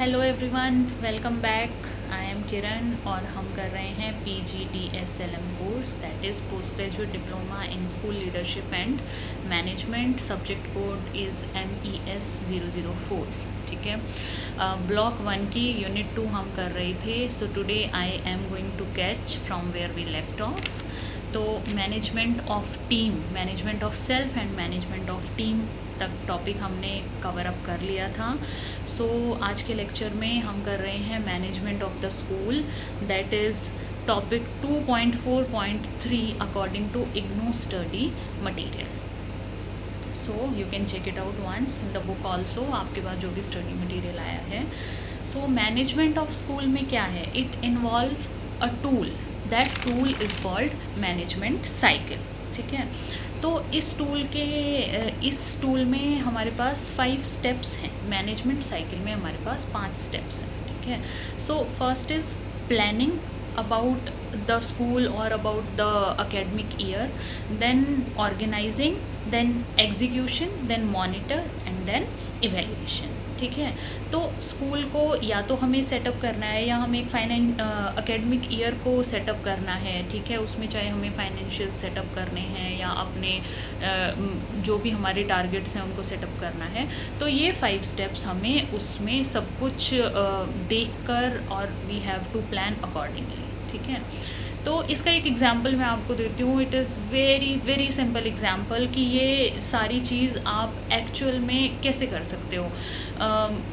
Hello everyone, welcome back. I am Kiran और हम कर रहे हैं PGDSLM course, that is post graduate diploma in school leadership and management. Subject code is MES 004। ठीक है, block 1 की यूनिट 2 हम कर रहे थे। So today I am going to catch from where we left off. तो management of team, management of self and management of team तक topic हमने कवर अप कर लिया था। सो आज के लेक्चर में हम कर रहे हैं management of the school, that is topic 2.4.3 according to IGNOU study material. So you can check it out once in the book also, आपके पास जो भी स्टडी मटेरियल आया है। सो मैनेजमेंट ऑफ स्कूल में क्या है, it involve a tool, that tool is called management cycle. ठीक है, तो इस टूल में हमारे पास 5 स्टेप्स हैं। मैनेजमेंट साइकिल में हमारे पास 5 स्टेप्स हैं। ठीक है, so first is planning about the school और about the academic year, then organising, then execution, then monitor and then evaluation. ठीक है, तो स्कूल को या तो हमें सेटअप करना है या हमें एक एकेडमिक ईयर को सेटअप करना है। ठीक है, उसमें चाहे हमें फाइनेंशियल सेटअप करने हैं या अपने जो भी हमारे टारगेट्स हैं उनको सेटअप करना है। तो ये 5 स्टेप्स हमें उसमें सब कुछ देखकर और we have to plan accordingly. ठीक है, तो इसका एक एग्जांपल मैं आपको देती हूँ। It is very very simple example कि ये सारी चीज़ आप एक्चुअल में कैसे कर सकते हो,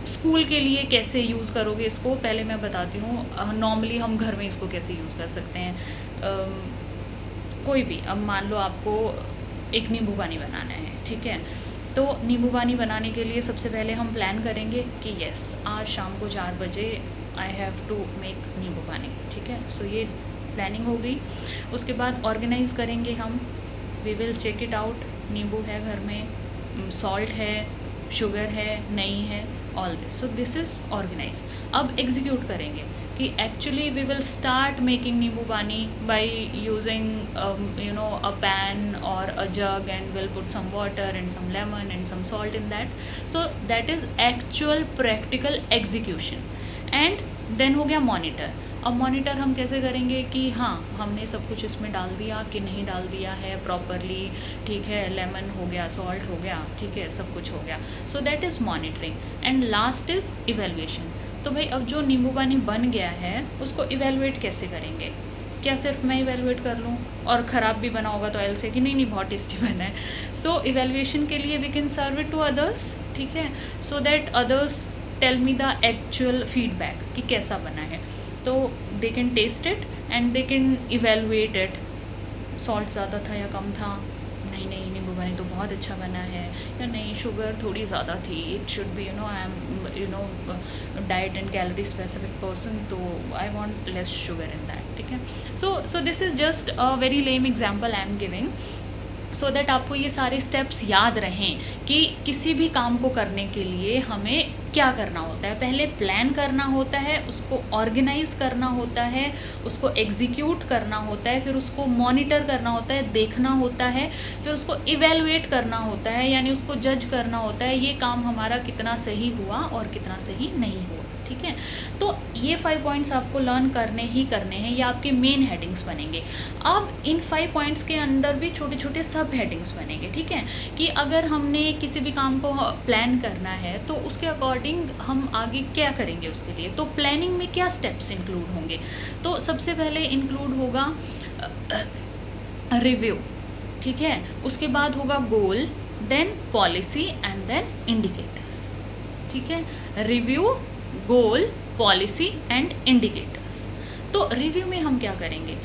स्कूल के लिए कैसे यूज़ करोगे इसको, पहले मैं बताती हूँ। नॉर्मली हम घर में इसको कैसे यूज़ कर सकते हैं। कोई भी, अब मान लो आपको एक नींबू पानी बनाना है। ठीक है, तो नींबू पानी बनाने के लिए सबसे पहले हम प्लान करेंगे कि यस, आज शाम को 4 बजे आई हैव टू मेक नींबू पानी। ठीक है, सो ये प्लानिंग हो गई। उसके बाद ऑर्गेनाइज़ करेंगे हम, we will check it out, नींबू है घर में, सॉल्ट है, शुगर है, नहीं है, all this. So this is organise. अब एग्जीक्यूट करेंगे कि actually we will start making nimbu pani by using a pan or a jug and we'll put some water and some lemon and some salt in that. So that is actual practical execution. And then हो गया monitor. अब monitor हम कैसे करेंगे कि हाँ, हमने सब कुछ इसमें डाल दिया कि नहीं डाल दिया है प्रॉपरली। ठीक है, लेमन हो गया, सॉल्ट हो गया, ठीक है, सब कुछ हो गया। सो that is monitoring. And last is evaluation. तो भाई अब जो नींबू पानी बन गया है उसको इवेल्युएट कैसे करेंगे? क्या सिर्फ मैं इवेल्युएट कर लूँ और ख़राब भी बना होगा तो से कि नहीं बहुत टेस्टी बना है। सो इवेल्युएशन के लिए we can serve it to others. ठीक है, so that others tell me the actual feedback कि कैसा बना है। तो they can taste it and they can evaluate it, salt ज़्यादा था या कम था, नहीं नींबू पानी तो बहुत अच्छा बना है, या नहीं शुगर थोड़ी ज़्यादा थी, it should be I am diet and calorie specific person, तो I want less sugar in that. ठीक है, so this is just a very lame example I am giving, so that आपको ये सारे स्टेप्स याद रहें कि किसी भी काम को करने के लिए हमें क्या करना होता है। पहले प्लान करना होता है, उसको ऑर्गेनाइज करना होता है, उसको एग्जीक्यूट करना होता है, फिर उसको मॉनिटर करना होता है, देखना होता है, फिर उसको इवेलुएट करना होता है, यानी उसको जज करना होता है ये काम हमारा कितना सही हुआ और कितना सही नहीं हुआ। ठीक है, तो ये 5 पॉइंट्स आपको लर्न करने ही करने हैं, ये आपके मेन हेडिंग्स बनेंगे। अब इन 5 पॉइंट्स के अंदर भी छोटे छोटे सब हेडिंग्स बनेंगे। ठीक है, कि अगर हमने किसी भी काम को प्लान करना है तो उसके अकॉर्डिंग हम आगे क्या करेंगे उसके लिए। तो प्लानिंग में क्या स्टेप्स इंक्लूड होंगे, तो सबसे पहले इंक्लूड होगा रिव्यू। ठीक है, उसके बाद होगा goal, then policy and then indicators. ठीक है, review, goal, policy and indicators. तो रिव्यू में हम क्या करेंगे,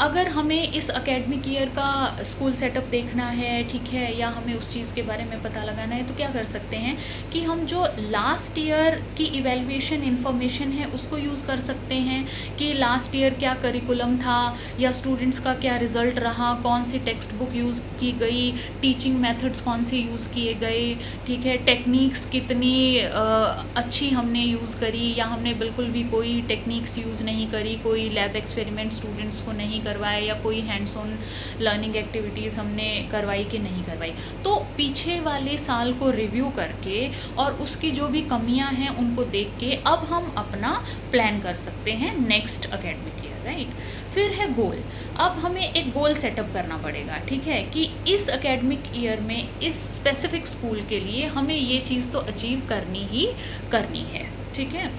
अगर हमें इस एकेडमिक ईयर का स्कूल सेटअप देखना है, ठीक है, या हमें उस चीज़ के बारे में पता लगाना है, तो क्या कर सकते हैं कि हम जो लास्ट ईयर की इवेल्युएशन इन्फॉर्मेशन है उसको यूज़ कर सकते हैं कि लास्ट ईयर क्या करिकुलम था या स्टूडेंट्स का क्या रिज़ल्ट रहा, कौन सी टेक्स्ट बुक यूज़ की गई, टीचिंग मेथड्स कौन से यूज़ किए गए, ठीक है, टेक्निक्स कितनी अच्छी हमने यूज़ करी या हमने बिल्कुल भी कोई टेक्निक्स यूज़ नहीं करी, कोई लैब एक्सपेरिमेंट स्टूडेंट्स को नहीं करवाया या कोई हैंड्स ऑन लर्निंग एक्टिविटीज़ हमने करवाई कि नहीं करवाई। तो पीछे वाले साल को रिव्यू करके और उसकी जो भी कमियां हैं उनको देख के अब हम अपना प्लान कर सकते हैं नेक्स्ट एकेडमिक ईयर, राइट। फिर है गोल। अब हमें एक गोल सेटअप करना पड़ेगा, ठीक है, कि इस एकेडमिक ईयर में इस स्पेसिफिक स्कूल के लिए हमें ये चीज़ तो अचीव करनी ही करनी है, ठीक है।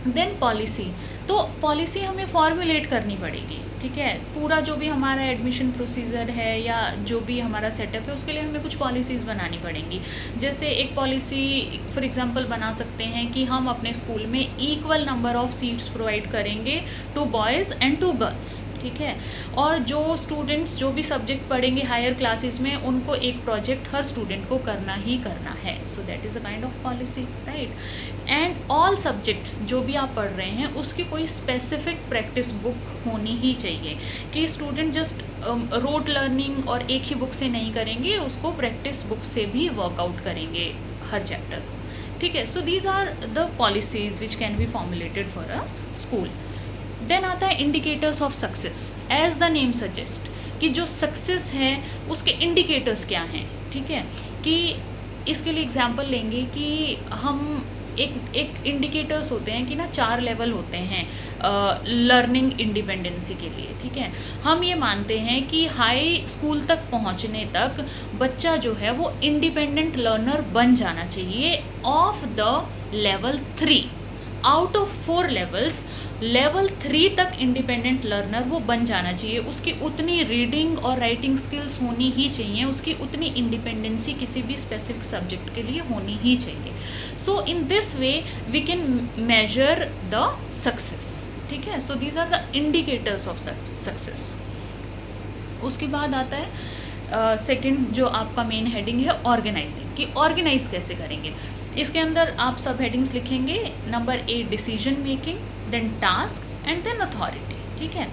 देन पॉलिसी, तो पॉलिसी हमें फॉर्मुलेट करनी पड़ेगी, ठीक है। पूरा जो भी हमारा एडमिशन प्रोसीजर है या जो भी हमारा सेटअप है उसके लिए हमें कुछ पॉलिसीज़ बनानी पड़ेंगी। जैसे एक पॉलिसी फॉर एग्जांपल बना सकते हैं कि हम अपने स्कूल में equal number of seats provide करेंगे to boys and to girls, ठीक है। और जो स्टूडेंट्स जो भी सब्जेक्ट पढ़ेंगे हायर क्लासेस में उनको एक प्रोजेक्ट हर स्टूडेंट को करना ही करना है। So that is a kind of policy, right. And all subjects जो भी आप पढ़ रहे हैं उसकी कोई स्पेसिफिक प्रैक्टिस बुक होनी ही चाहिए कि स्टूडेंट जस्ट रोट लर्निंग और एक ही बुक से नहीं करेंगे, उसको प्रैक्टिस बुक से भी वर्कआउट करेंगे हर चैप्टर को, ठीक है। So these are the policies which can be formulated for a school. Then आता है indicators of success. As the name suggest कि जो सक्सेस है उसके इंडिकेटर्स क्या हैं, ठीक है। कि इसके लिए एग्जांपल लेंगे कि हम एक इंडिकेटर्स होते हैं कि ना 4 लेवल होते हैं लर्निंग इंडिपेंडेंसी के लिए, ठीक है। हम ये मानते हैं कि हाई स्कूल तक पहुंचने तक बच्चा जो है वो इंडिपेंडेंट लर्नर बन जाना चाहिए of the level 3 out of 4 levels. Level 3 तक इंडिपेंडेंट लर्नर वो बन जाना चाहिए, उसकी उतनी रीडिंग और राइटिंग स्किल्स होनी ही चाहिए, उसकी उतनी इंडिपेंडेंसी किसी भी स्पेसिफिक सब्जेक्ट के लिए होनी ही चाहिए। So in this way we can measure the success, ठीक है। So these are the indicators of success. उसके बाद आता है सेकंड जो आपका मेन हेडिंग है ऑर्गेनाइजिंग, कि ऑर्गेनाइज कैसे करेंगे। इसके अंदर आप सब हेडिंग्स लिखेंगे। Number 8 decision making, then task and then authority, ठीक है।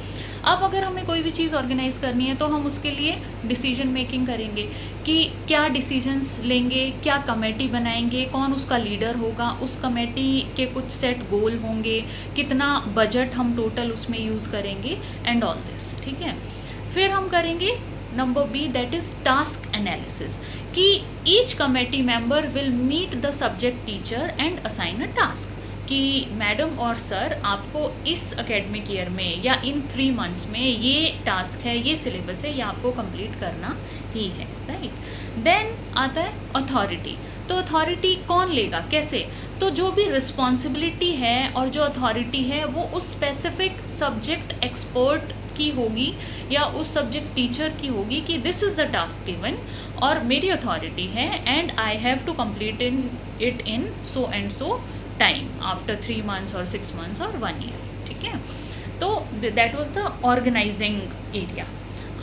अब अगर हमें कोई भी चीज़ ऑर्गेनाइज करनी है तो हम उसके लिए डिसीजन मेकिंग करेंगे कि क्या डिसीजंस लेंगे, क्या कमेटी बनाएंगे, कौन उसका लीडर होगा, उस कमेटी के कुछ सेट गोल होंगे, कितना बजट हम टोटल उसमें यूज़ करेंगे एंड ऑल दिस, ठीक है। फिर हम करेंगे number B that is task analysis, कि each committee member will meet the subject teacher and assign a task, कि मैडम और सर आपको इस एकेडमिक ईयर में या इन 3 मंथ्स में ये टास्क है, ये सिलेबस है, ये आपको कंप्लीट करना ही है, राइट। देन आता है अथॉरिटी। तो अथॉरिटी कौन लेगा, कैसे, तो जो भी रिस्पॉन्सिबिलिटी है और जो अथॉरिटी है वो उस स्पेसिफिक सब्जेक्ट एक्सपर्ट की होगी या उस सब्जेक्ट टीचर की होगी कि this is the task given और मेरी अथॉरिटी है and I have to complete it in so and so time after 3 months और 6 months और 1 year, ठीक है। तो that was the organising area.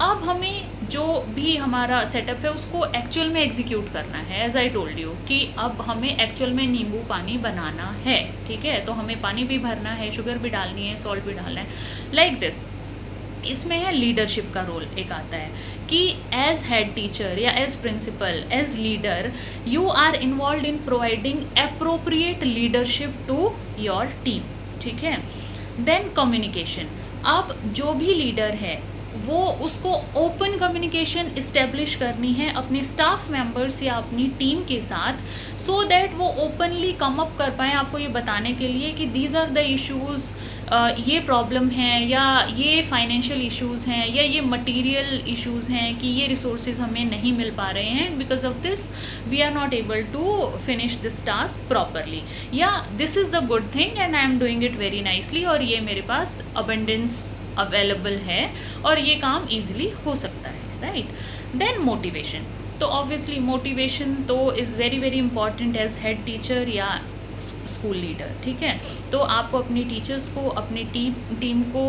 अब हमें जो भी हमारा सेटअप है उसको एक्चुअल में एग्जीक्यूट करना है। एज आई टोल्ड यू कि अब हमें एक्चुअल में नींबू पानी बनाना है, ठीक है। तो हमें पानी भी भरना है, शुगर भी डालनी है, सॉल्ट भी डालना है, लाइक दिस। इसमें है लीडरशिप का रोल एक आता है कि एज हेड टीचर या as principal, as leader, you are involve in providing appropriate leadership to your team, ठीक है। Then communication. अब जो भी लीडर है वो उसको ओपन कम्युनिकेशन इस्टेब्लिश करनी है अपने स्टाफ मेंबर्स या अपनी टीम के साथ, सो दैट वो ओपनली कम अप कर पाएँ आपको ये बताने के लिए कि दीज आर द इश्यूज़, ये प्रॉब्लम है या ये फाइनेंशियल इश्यूज़ हैं या ये मटेरियल इश्यूज़ हैं कि ये रिसोर्सेज हमें नहीं मिल पा रहे हैं, because of this we are not able to finish this task properly, या this is the good thing and I am doing it very nicely, और ये मेरे पास अबंडेंस अवेलेबल है और ये काम ईजिली हो सकता है, राइट। Then motivation. तो ऑब्वियसली मोटिवेशन तो is very very important as head teacher या स्कूल लीडर, ठीक है। तो आपको अपनी टीचर्स को, अपनी टीम को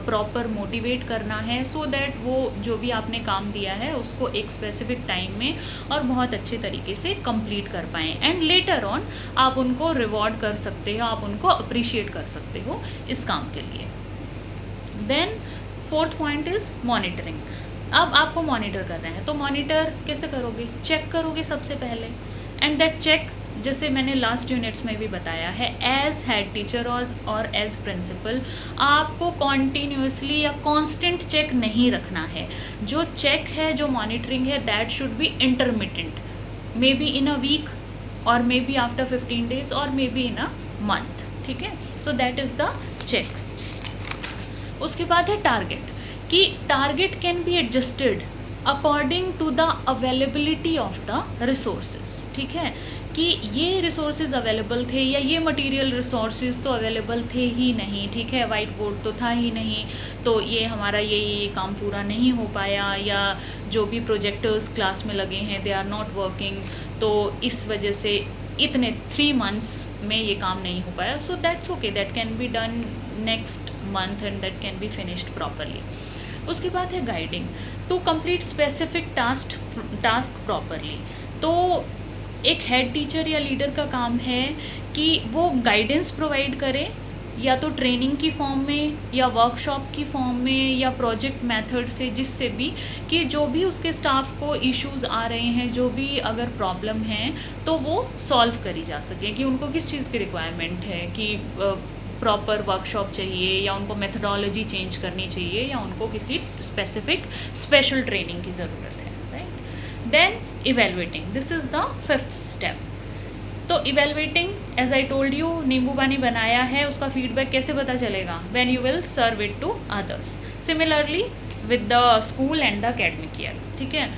प्रॉपर मोटिवेट करना है सो दैट वो जो भी आपने काम दिया है उसको एक स्पेसिफिक टाइम में और बहुत अच्छे तरीके से कंप्लीट कर पाएँ एंड लेटर ऑन आप उनको रिवॉर्ड कर सकते हो, आप उनको अप्रिशिएट कर सकते हो इस काम के लिए। Then 4th point is monitoring. अब आपको मॉनिटर करना है, तो मॉनिटर कैसे करोगे, चेक करोगे सबसे पहले, एंड दैट चेक जैसे मैंने लास्ट यूनिट्स में भी बताया है, एज हेड टीचर और एज प्रिंसिपल आपको कॉन्टीन्यूसली या कांस्टेंट चेक नहीं रखना है। जो चेक है, जो मॉनिटरिंग है, that should be intermittent, maybe in a week और मे बी आफ्टर 15 days और maybe in a month, ठीक है। So that is the check. उसके बाद है टारगेट, कि target can be adjusted according to the availability of the resources, ठीक है, कि ये रिसोर्सेज अवेलेबल थे या ये मटेरियल रिसोर्सेज तो अवेलेबल थे ही नहीं, ठीक है, वाइट बोर्ड तो था ही नहीं, तो ये हमारा ये काम पूरा नहीं हो पाया, या जो भी प्रोजेक्टर्स क्लास में लगे हैं दे आर नॉट वर्किंग, तो इस वजह से इतने 3 months में ये काम नहीं हो पाया। So that's okay, that can be done next month and that can be finished properly. उसके बाद है guiding to complete specific task properly. तो एक हेड टीचर या लीडर का काम है कि वो गाइडेंस प्रोवाइड करे, या तो ट्रेनिंग की फॉर्म में या वर्कशॉप की फॉर्म में या प्रोजेक्ट मेथड से, जिससे भी कि जो भी उसके स्टाफ को इश्यूज आ रहे हैं, जो भी अगर प्रॉब्लम है तो वो सॉल्व करी जा सके, कि उनको किस चीज़ की रिक्वायरमेंट है, कि प्रॉपर वर्कशॉप चाहिए या उनको मेथडोलॉजी चेंज करनी चाहिए या उनको किसी स्पेसिफिक स्पेशल ट्रेनिंग की ज़रूरत है, right. Then evaluating, this is the 5th step. तो evaluating, as I told you, नींबू पानी बनाया है, उसका फीडबैक कैसे पता चलेगा? When you will serve it to others. Similarly with the school and the academic year, ठीक है।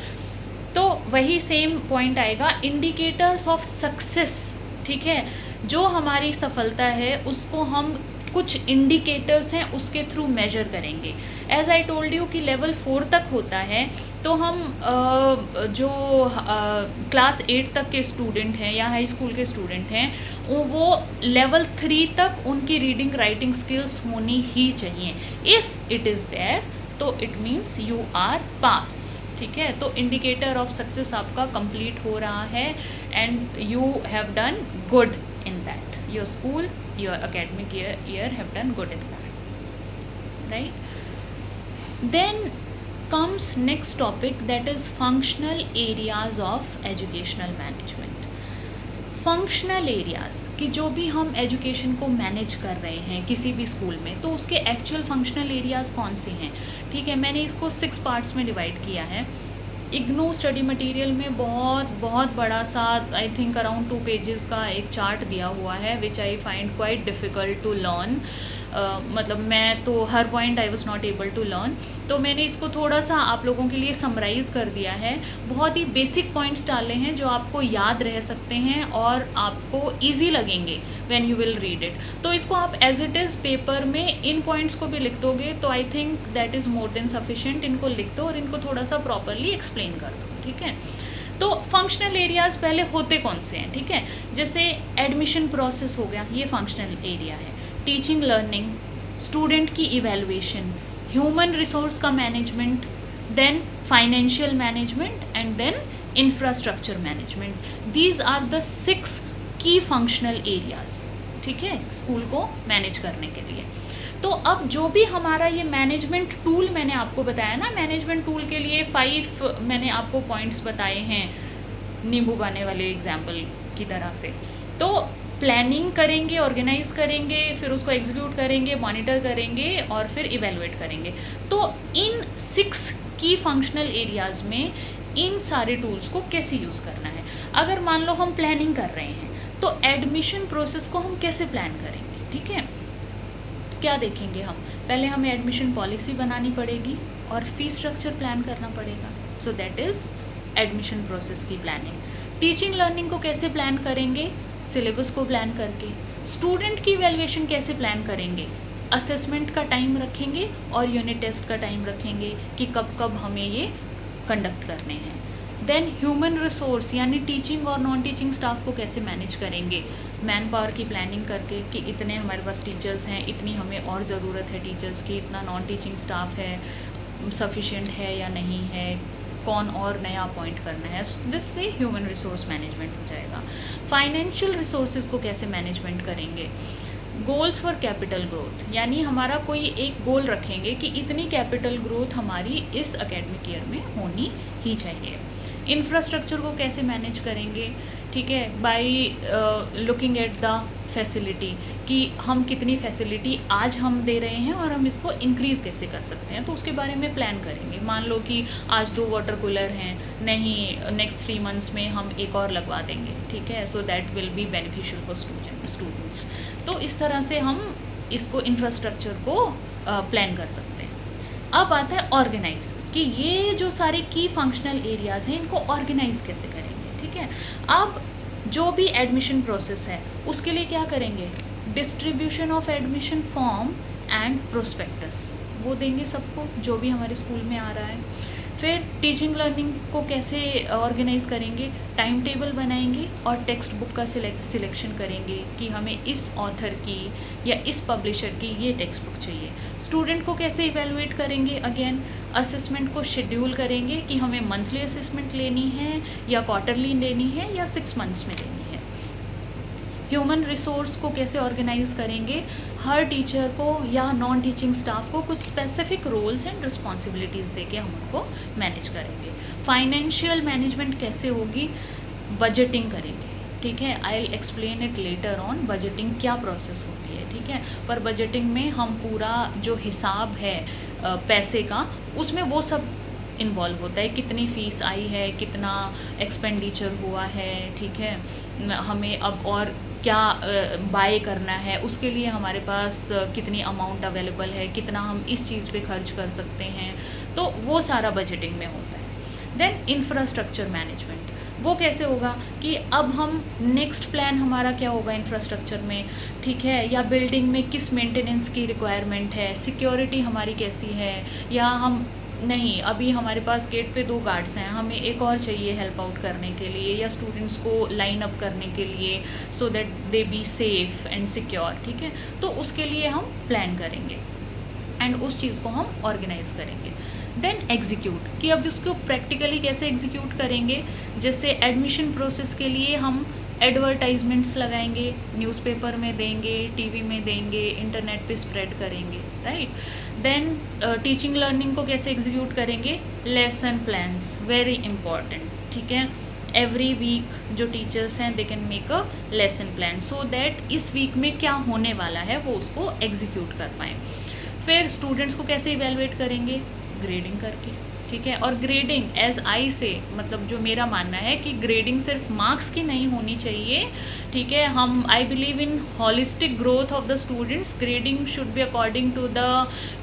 तो वही सेम पॉइंट आएगा, इंडिकेटर्स ऑफ सक्सेस, ठीक है, जो हमारी सफलता है उसको हम कुछ इंडिकेटर्स हैं उसके थ्रू मेजर करेंगे। एज आई टोल्ड यू कि लेवल 4 तक होता है, तो हम जो क्लास 8 तक के स्टूडेंट हैं या हाई स्कूल के स्टूडेंट हैं, वो लेवल 3 तक उनकी रीडिंग राइटिंग स्किल्स होनी ही चाहिए। इफ़ इट इज़ देयर तो इट मीन्स यू आर पास, ठीक है। तो इंडिकेटर ऑफ सक्सेस आपका कंप्लीट हो रहा है and you have done good in that, your school, your academic year have done good in that, right? Then comes next topic, that is functional areas of educational management. Functional areas, कि जो भी हम education को manage कर रहे हैं किसी भी स्कूल में, तो उसके एक्चुअल फंक्शनल एरियाज़ कौन से हैं, ठीक है। मैंने इसको 6 पार्ट्स में डिवाइड किया है। इग्नू स्टडी मटेरियल में बहुत बड़ा सा, आई थिंक अराउंड 2 pages का एक चार्ट दिया हुआ है, which I find quite difficult to learn. मतलब मैं तो हर point I was not able to learn, तो मैंने इसको थोड़ा सा आप लोगों के लिए समराइज़ कर दिया है। बहुत ही बेसिक पॉइंट्स डाले हैं जो आपको याद रह सकते हैं और आपको ईजी लगेंगे when you will read it. तो इसको आप एज इट इज़ पेपर में इन पॉइंट्स को भी लिख दोगे तो I think that is more than sufficient. इनको लिख दो और इनको थोड़ा सा प्रॉपरली एक्सप्लेन कर दो, ठीक है। तो फंक्शनल एरियाज़ पहले होते कौन से हैं, ठीक है। जैसे एडमिशन प्रोसेस हो गया, ये फंक्शनल एरिया है। टीचिंग लर्निंग, स्टूडेंट की इवैल्यूएशन, ह्यूमन रिसोर्स का management, then financial management and then infrastructure management. These are the 6 की फंक्शनल एरियाज, ठीक है, स्कूल को मैनेज करने के लिए। तो अब जो भी हमारा ये मैनेजमेंट टूल मैंने आपको बताया ना, मैनेजमेंट टूल के लिए 5 मैंने आपको पॉइंट्स बताए हैं नींबू पानी वाले एग्जाम्पल की तरह से। तो प्लानिंग करेंगे, ऑर्गेनाइज करेंगे, फिर उसको एग्जीक्यूट करेंगे, मॉनिटर करेंगे और फिर इवेलुएट करेंगे। तो इन 6 की फंक्शनल एरियाज़ में इन सारे टूल्स को कैसे यूज़ करना है। अगर मान लो हम प्लानिंग कर रहे हैं तो एडमिशन प्रोसेस को हम कैसे प्लान करेंगे, ठीक है। क्या देखेंगे हम, पहले हमें एडमिशन पॉलिसी बनानी पड़ेगी और फीस स्ट्रक्चर प्लान करना पड़ेगा। सो दैट इज़ एडमिशन प्रोसेस की प्लानिंग। टीचिंग लर्निंग को कैसे प्लान करेंगे, सिलेबस को प्लान करके। स्टूडेंट की इवैल्यूएशन कैसे प्लान करेंगे, असेसमेंट का टाइम रखेंगे और यूनिट टेस्ट का टाइम रखेंगे कि कब कब हमें ये कंडक्ट करने हैं। देन ह्यूमन रिसोर्स यानी टीचिंग और नॉन टीचिंग स्टाफ को कैसे मैनेज करेंगे, मैन पावर की प्लानिंग करके कि इतने हमारे पास टीचर्स हैं, इतनी हमें और ज़रूरत है टीचर्स की, इतना नॉन टीचिंग स्टाफ है, सफिशिएंट है या नहीं है, कौन और नया अपॉइंट करना है। This way human resource management हो जाएगा। फाइनेंशियल रिसोर्सेज को कैसे मैनेजमेंट करेंगे, गोल्स फॉर कैपिटल ग्रोथ, यानी हमारा कोई एक गोल रखेंगे कि इतनी कैपिटल ग्रोथ हमारी इस एकेडमिक ईयर में होनी ही चाहिए। इंफ्रास्ट्रक्चर को कैसे मैनेज करेंगे, ठीक है, by looking at the facility कि हम कितनी फैसिलिटी आज हम दे रहे हैं और हम इसको इंक्रीज़ कैसे कर सकते हैं, तो उसके बारे में प्लान करेंगे। मान लो कि आज 2 वाटर कूलर हैं, नहीं नेक्स्ट 3 मंथ्स में हम एक और लगवा देंगे, ठीक है, so that will be beneficial for students. तो इस तरह से हम इसको इंफ्रास्ट्रक्चर को प्लान कर सकते हैं। अब आता है ऑर्गेनाइज, कि ये जो सारे की फंक्शनल एरियाज़ हैं इनको ऑर्गेनाइज कैसे करेंगे, ठीक है। अब जो भी एडमिशन प्रोसेस है उसके लिए क्या करेंगे, distribution of admission form and prospectus वो देंगे सबको जो भी हमारे स्कूल में आ रहा है। फिर टीचिंग लर्निंग को कैसे ऑर्गेनाइज करेंगे, टाइम टेबल बनाएंगे और टेक्स्ट बुक का सिलेक्शन करेंगे कि हमें इस ऑथर की या इस पब्लिशर की ये टेक्स्ट बुक चाहिए। स्टूडेंट को कैसे इवेलुएट करेंगे, अगेन असेसमेंट को शेड्यूल करेंगे कि हमें मंथली असेसमेंट लेनी है या क्वार्टरली लेनी है या 6 मंथ्स में लेनी है। ह्यूमन रिसोर्स को कैसे ऑर्गेनाइज करेंगे, हर टीचर को या नॉन टीचिंग स्टाफ को कुछ स्पेसिफिक रोल्स एंड रिस्पॉन्सिबिलिटीज़ देके हम उनको मैनेज करेंगे। फाइनेंशियल मैनेजमेंट कैसे होगी, बजटिंग करेंगे, ठीक है। I will explain it later on budgeting क्या प्रोसेस होती है, ठीक है। पर बजटिंग में हम पूरा जो हिसाब है पैसे का, उसमें वो सब इन्वॉल्व होता है, कितनी फ़ीस आई है, कितना एक्सपेंडिचर हुआ है, ठीक है, हमें अब और क्या बाय करना है, उसके लिए हमारे पास कितनी अमाउंट अवेलेबल है, कितना हम इस चीज़ पे खर्च कर सकते हैं, तो वो सारा बजटिंग में होता है। देन इंफ्रास्ट्रक्चर मैनेजमेंट, वो कैसे होगा कि अब हम नेक्स्ट प्लान हमारा क्या होगा इंफ्रास्ट्रक्चर में, ठीक है, या बिल्डिंग में किस मेंटेनेंस की रिक्वायरमेंट है, सिक्योरिटी हमारी कैसी है, या हम नहीं अभी हमारे पास गेट पे 2 गार्ड्स हैं, हमें एक और चाहिए हेल्प आउट करने के लिए या स्टूडेंट्स को लाइन अप करने के लिए, so that they be safe and secure, ठीक है। तो उसके लिए हम प्लान करेंगे एंड उस चीज़ को हम ऑर्गेनाइज करेंगे। देन एग्जीक्यूट, कि अब इसको प्रैक्टिकली कैसे एग्जीक्यूट करेंगे, जैसे एडमिशन प्रोसेस के लिए हम एडवर्टाइजमेंट्स लगाएंगे, न्यूज़पेपर में देंगे, टीवी में देंगे, इंटरनेट पे स्प्रेड करेंगे, राइट। देन टीचिंग लर्निंग को कैसे एग्जीक्यूट करेंगे, लेसन प्लान्स वेरी इंपॉर्टेंट, ठीक है। एवरी वीक जो टीचर्स हैं they can make a lesson plan so that इस वीक में क्या होने वाला है वो उसको एग्जीक्यूट कर पाएँ। फिर स्टूडेंट्स को कैसे इवेलुएट करेंगे, ग्रेडिंग करके, ठीक है। और ग्रेडिंग एज आई से, मतलब जो मेरा मानना है कि ग्रेडिंग सिर्फ मार्क्स की नहीं होनी चाहिए, ठीक है। हम I believe in holistic growth of the students, grading should be according to the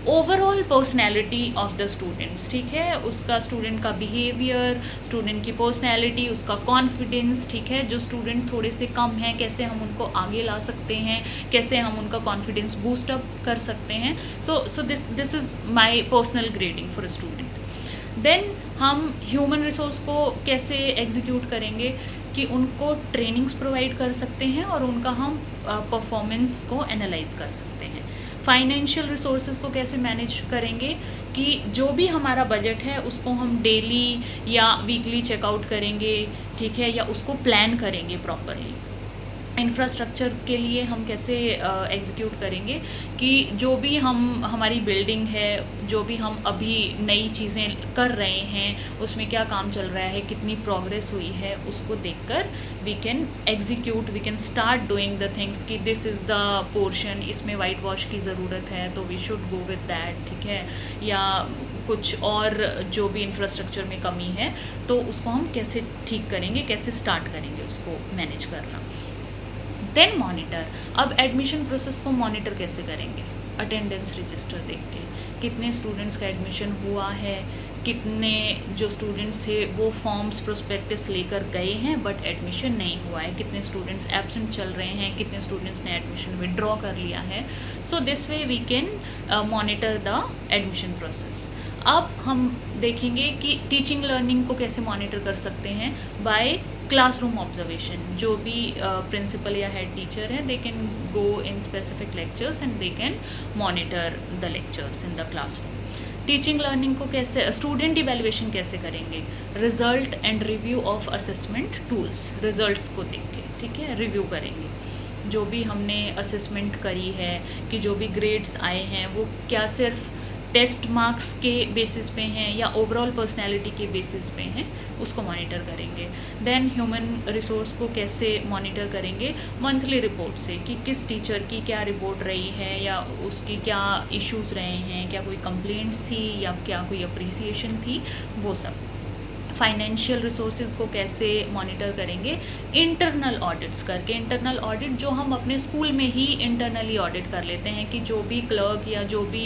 overall personality of the students, ठीक है। उसका स्टूडेंट का बिहेवियर, स्टूडेंट की पर्सनैलिटी, उसका कॉन्फिडेंस, ठीक है। जो स्टूडेंट थोड़े से कम हैं कैसे हम उनको आगे ला सकते हैं, कैसे हम उनका कॉन्फिडेंस बूस्ट अप कर सकते हैं। So this is my personal grading for a student. Then हम ह्यूमन रिसोर्स को कैसे एग्जीक्यूट करेंगे कि उनको ट्रेनिंग्स प्रोवाइड कर सकते हैं और उनका हम परफॉर्मेंस को एनालाइज कर सकते हैं। फाइनेंशियल रिसोर्सेज को कैसे मैनेज करेंगे कि जो भी हमारा बजट है उसको हम डेली या वीकली चेकआउट करेंगे, ठीक है, या उसको प्लान करेंगे प्रॉपरली। इंफ्रास्ट्रक्चर के लिए हम कैसे एग्जीक्यूट करेंगे कि जो भी हमारी बिल्डिंग है, जो भी हम अभी नई चीज़ें कर रहे हैं उसमें क्या काम चल रहा है, कितनी प्रोग्रेस हुई है, उसको देखकर we can execute, we can start doing the things कि दिस इज़ द पोर्शन, इसमें वाइट वॉश की ज़रूरत है तो we should go with that, ठीक है। या कुछ और जो भी इंफ्रास्ट्रक्चर में कमी है तो उसको हम कैसे ठीक करेंगे, कैसे स्टार्ट करेंगे उसको मैनेज करना। देन मॉनिटर, अब एडमिशन प्रोसेस को मॉनिटर कैसे करेंगे, अटेंडेंस रजिस्टर देख के कितने स्टूडेंट्स का एडमिशन हुआ है, कितने जो स्टूडेंट्स थे वो फॉर्म्स प्रोस्पेक्टस लेकर गए हैं बट एडमिशन नहीं हुआ है, कितने स्टूडेंट्स एब्सेंट चल रहे हैं, कितने स्टूडेंट्स ने एडमिशन विड्रॉ कर लिया है। So this way we can monitor the admission process. अब हम देखेंगे कि टीचिंग लर्निंग को कैसे मॉनिटर कर सकते हैं, बाय क्लासरूम ऑब्जर्वेशन। जो भी प्रिंसिपल या हेड टीचर है they can go in specific lectures and they can monitor the lectures in the classroom. Teaching learning को कैसे, स्टूडेंट इवेल्युएशन कैसे करेंगे, result and review of assessment tools, results को देख के, ठीक है, रिव्यू करेंगे जो भी हमने असेसमेंट करी है कि जो भी ग्रेड्स आए हैं वो क्या सिर्फ टेस्ट मार्क्स के बेसिस पे हैं या ओवरऑल पर्सनैलिटी के बेसिस पे हैं, उसको मॉनिटर करेंगे। देन ह्यूमन रिसोर्स को कैसे मॉनिटर करेंगे, मंथली रिपोर्ट से कि किस टीचर की क्या रिपोर्ट रही है या उसकी क्या इश्यूज़ रहे हैं, क्या कोई कंप्लेंट्स थी या क्या कोई अप्रिसिएशन थी, वो सब। फाइनेंशियल रिसोर्सेज को कैसे मॉनिटर करेंगे, इंटरनल ऑडिट्स करके। इंटरनल ऑडिट जो हम अपने स्कूल में ही इंटरनली ऑडिट कर लेते हैं कि जो भी क्लर्क या जो भी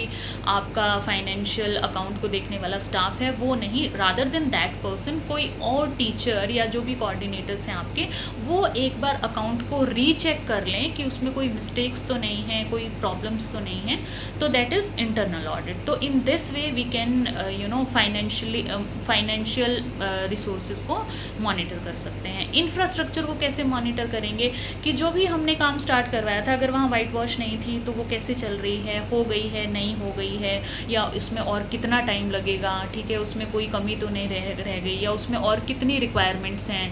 आपका फाइनेंशियल अकाउंट को देखने वाला स्टाफ है वो नहीं, रादर देन दैट पर्सन कोई और टीचर या जो भी कोऑर्डिनेटर्स हैं आपके, वो एक बार अकाउंट को रीचेक कर लें कि उसमें कोई मिस्टेक्स तो नहीं है, कोई प्रॉब्लम्स तो नहीं है, तो दैट इज़ इंटरनल ऑडिट। तो in this way we can financial resources को मॉनिटर कर सकते हैं। इंफ्रास्ट्रक्चर को कैसे मॉनिटर करेंगे कि जो भी हमने काम स्टार्ट करवाया था, अगर वहाँ वाइट वॉश नहीं थी तो वो कैसे चल रही है, हो गई है, नहीं हो गई है, या इसमें और कितना टाइम लगेगा, ठीक है, उसमें कोई कमी तो नहीं रह गई, या उसमें और कितनी रिक्वायरमेंट्स हैं,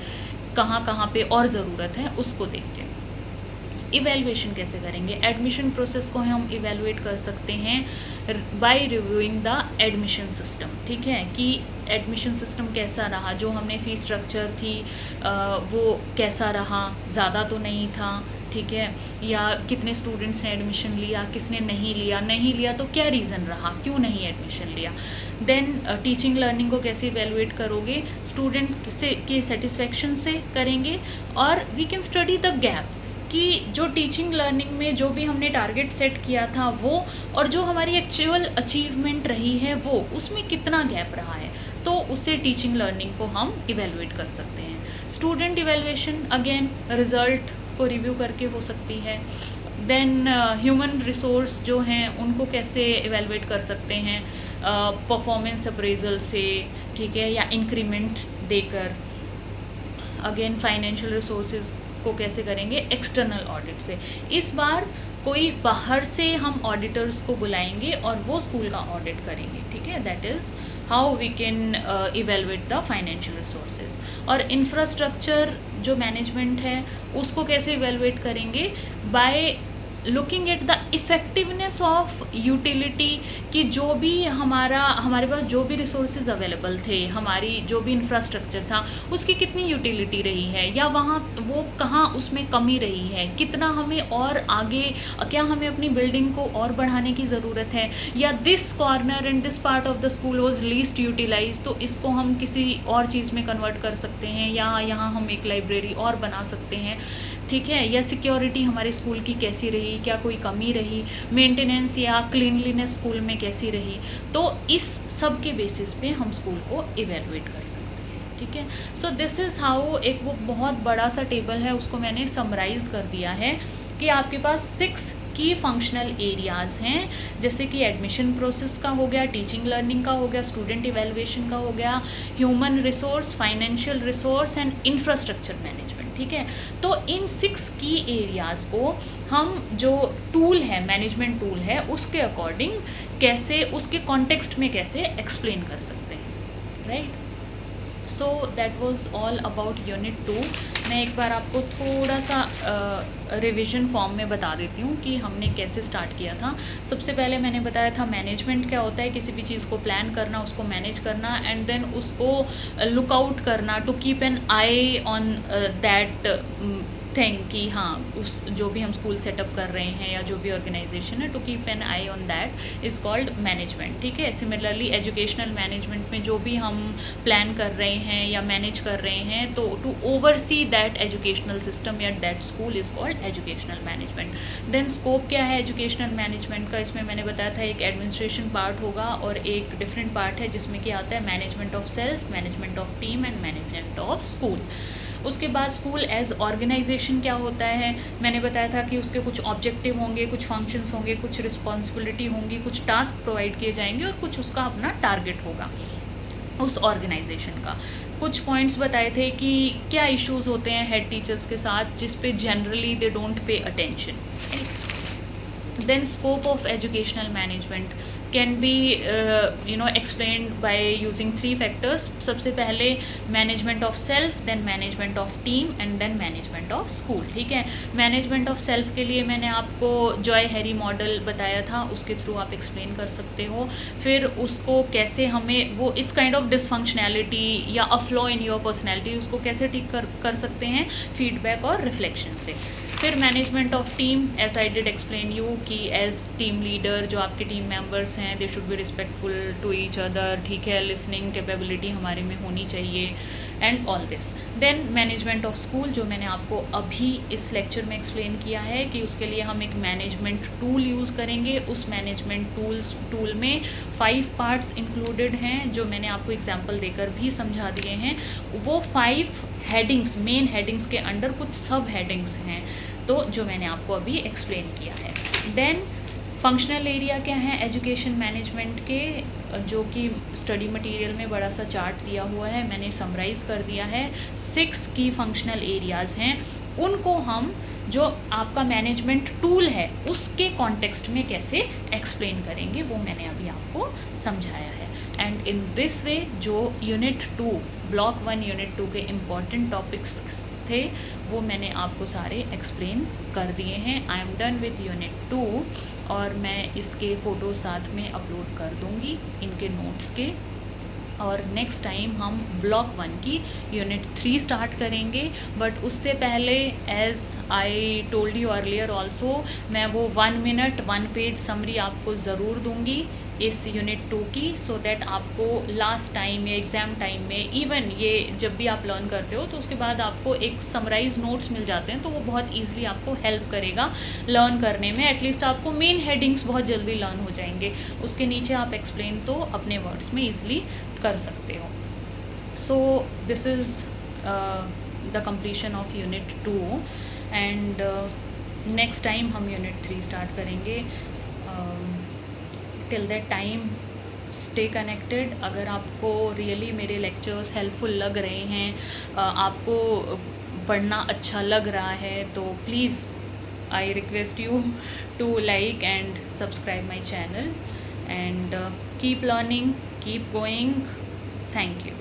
कहाँ कहाँ पे और ज़रूरत है, उसको देख के। इवेल्युएशन कैसे करेंगे, एडमिशन प्रोसेस को हम इवेलुएट कर सकते हैं by reviewing the admission system, ठीक है, कि एडमिशन सिस्टम कैसा रहा, जो हमने फ़ी स्ट्रक्चर थी वो कैसा रहा, ज़्यादा तो नहीं था, ठीक है, या कितने स्टूडेंट्स ने एडमिशन लिया, किसने नहीं लिया तो क्या रीज़न रहा, क्यों नहीं एडमिशन लिया। देन टीचिंग लर्निंग को कैसे इवेलुएट करोगे, स्टूडेंट से के सेटिस्फेक्शन से करेंगे, और we can study the gap कि जो टीचिंग लर्निंग में जो भी हमने टारगेट सेट किया था वो, और जो हमारी एक्चुअल अचीवमेंट रही है वो, उसमें कितना गैप रहा है, तो उससे टीचिंग लर्निंग को हम इवेलुएट कर सकते हैं। स्टूडेंट इवेलुएशन अगेन रिज़ल्ट को रिव्यू करके हो सकती है। देन ह्यूमन रिसोर्स जो हैं उनको कैसे इवेलुएट कर सकते हैं, परफॉर्मेंस अप्रेजल से, ठीक है, या इंक्रीमेंट देकर। अगेन फाइनेंशियल रिसोर्सेज को कैसे करेंगे, एक्सटर्नल ऑडिट से। इस बार कोई बाहर से हम ऑडिटर्स को बुलाएंगे और वो स्कूल का ऑडिट करेंगे, ठीक है, that is how we can evaluate the financial resources. और इंफ्रास्ट्रक्चर जो मैनेजमेंट है उसको कैसे इवेलुएट करेंगे, by looking at the effectiveness of utility, कि जो भी हमारे पास जो भी रिसोर्सेज अवेलेबल थे, हमारी जो भी इंफ्रास्ट्रक्चर था, उसकी कितनी यूटिलिटी रही है, या वहाँ वो कहाँ उसमें कमी रही है, कितना हमें और आगे, क्या हमें अपनी बिल्डिंग को और बढ़ाने की ज़रूरत है, या this corner and this part of the school was least utilise, तो इसको हम किसी और चीज़ में कन्वर्ट कर सकते हैं, या यहाँ हम एक लाइब्रेरी और बना सकते हैं, ठीक है, या सिक्योरिटी हमारे स्कूल की कैसी रही, क्या कोई कमी रही, मेंटेनेंस या क्लीनलीनेस स्कूल में कैसी रही, तो इस सब के बेसिस पे हम स्कूल को इवेलुएट कर सकते हैं, ठीक है। सो दिस इज़ हाउ, एक वो बहुत बड़ा सा टेबल है उसको मैंने समराइज़ कर दिया है कि आपके पास 6 की फंक्शनल एरियाज़ हैं, जैसे कि एडमिशन प्रोसेस का हो गया, टीचिंग लर्निंग का हो गया, स्टूडेंट इवेलुएशन का हो गया, human resource, financial resource and infrastructure management, ठीक है। तो इन 6 की एरियाज़ को हम जो टूल है, मैनेजमेंट टूल है, उसके अकॉर्डिंग कैसे, उसके कॉन्टेक्स्ट में कैसे एक्सप्लेन कर सकते हैं, right. So that was all about unit 2। मैं एक बार आपको थोड़ा सा रिवीजन फॉर्म में बता देती हूँ कि हमने कैसे स्टार्ट किया था। सबसे पहले मैंने बताया था मैनेजमेंट क्या होता है, किसी भी चीज़ को प्लान करना, उसको मैनेज करना, एंड देन उसको लुक आउट करना, to keep an eye on that thing, कि हाँ, उस जो भी हम स्कूल सेटअप कर रहे हैं या जो भी ऑर्गेनाइजेशन है, to keep an eye on that is called management, ठीक है। सिमिलरली एजुकेशनल मैनेजमेंट में जो भी हम प्लान कर रहे हैं या मैनेज कर रहे हैं, तो to oversee that educational system या that school is called educational management. Then scope क्या है एजुकेशनल मैनेजमेंट का, इसमें मैंने बताया था एक एडमिनिस्ट्रेशन पार्ट होगा और एक डिफरेंट पार्ट है जिसमें क्या आता है management of self, management of team and management of school. उसके बाद स्कूल एज ऑर्गेनाइजेशन क्या होता है, मैंने बताया था कि उसके कुछ ऑब्जेक्टिव होंगे, कुछ फंक्शंस होंगे, कुछ रिस्पॉन्सिबिलिटी होंगी, कुछ टास्क प्रोवाइड किए जाएंगे और कुछ उसका अपना टारगेट होगा उस ऑर्गेनाइजेशन का। कुछ पॉइंट्स बताए थे कि क्या इश्यूज होते हैं हेड टीचर्स के साथ जिस पे generally they don't pay attention. Then scope of educational management, can be explained by using 3 factors. सबसे पहले management of self, then management of team and then management of school. ठीक है, मैनेजमेंट ऑफ सेल्फ के लिए मैंने आपको Joy Harry model बताया था, उसके थ्रू आप एक्सप्लेन कर सकते हो। फिर उसको कैसे हमें वो इस काइंड ऑफ डिसफंक्शनैलिटी या a flaw in your personality, उसको कैसे ठीक कर सकते हैं, फीडबैक और रिफ्लेक्शन से। फिर management of team, as I did explain you कि एज टीम लीडर जो आपके टीम मेंबर्स हैं they should be respectful to each other. ठीक है, लिसनिंग कैपेबिलिटी हमारे में होनी चाहिए and all this. Then management of school, जो मैंने आपको अभी इस लेक्चर में एक्सप्लेन किया है कि उसके लिए हम एक मैनेजमेंट टूल यूज़ करेंगे। उस मैनेजमेंट टूल में 5 पार्ट्स इंक्लूडेड हैं, जो मैंने आपको एग्जाम्पल देकर भी समझा दिए हैं। वो 5 हेडिंग्स, मेन हेडिंग्स के अंडर कुछ सब हेडिंग्स हैं, तो जो मैंने आपको अभी एक्सप्लेन किया है। देन फंक्शनल एरिया क्या है एजुकेशन मैनेजमेंट के, जो कि स्टडी मटेरियल में बड़ा सा चार्ट दिया हुआ है, मैंने समराइज़ कर दिया है। 6 की फंक्शनल एरियाज़ हैं, उनको हम जो आपका मैनेजमेंट टूल है उसके कॉन्टेक्स्ट में कैसे एक्सप्लेन करेंगे, वो मैंने अभी आपको समझाया है। एंड इन दिस वे जो यूनिट 2 ब्लॉक 1 यूनिट 2 के इम्पॉर्टेंट टॉपिक्स थे वो मैंने आपको सारे एक्सप्लेन कर दिए हैं। I am done with unit 2 और मैं इसके फ़ोटो साथ में अपलोड कर दूँगी इनके नोट्स के। और नेक्स्ट टाइम हम ब्लॉक 1 की यूनिट 3 स्टार्ट करेंगे, बट उससे पहले as I told you earlier also, मैं वो 1 मिनट 1 पेज समरी आपको ज़रूर दूंगी इस यूनिट 2 की, सो दैट आपको लास्ट टाइम या एग्ज़ाम टाइम में, इवन ये जब भी आप लर्न करते हो तो उसके बाद आपको एक समराइज नोट्स मिल जाते हैं, तो वो बहुत ईजिली आपको हेल्प करेगा लर्न करने में। एटलीस्ट आपको मेन हेडिंग्स बहुत जल्दी लर्न हो जाएंगे, उसके नीचे आप एक्सप्लेन तो अपने वर्ड्स में ईजिली कर सकते हो। सो this is the completion of unit 2 and next time हम यूनिट 3 स्टार्ट करेंगे। Till that time stay connected. अगर आपको रियली मेरे लेक्चर्स हेल्पफुल लग रहे हैं, आपको पढ़ना अच्छा लग रहा है, तो please I request you to like and subscribe my channel and keep learning, keep going. Thank you.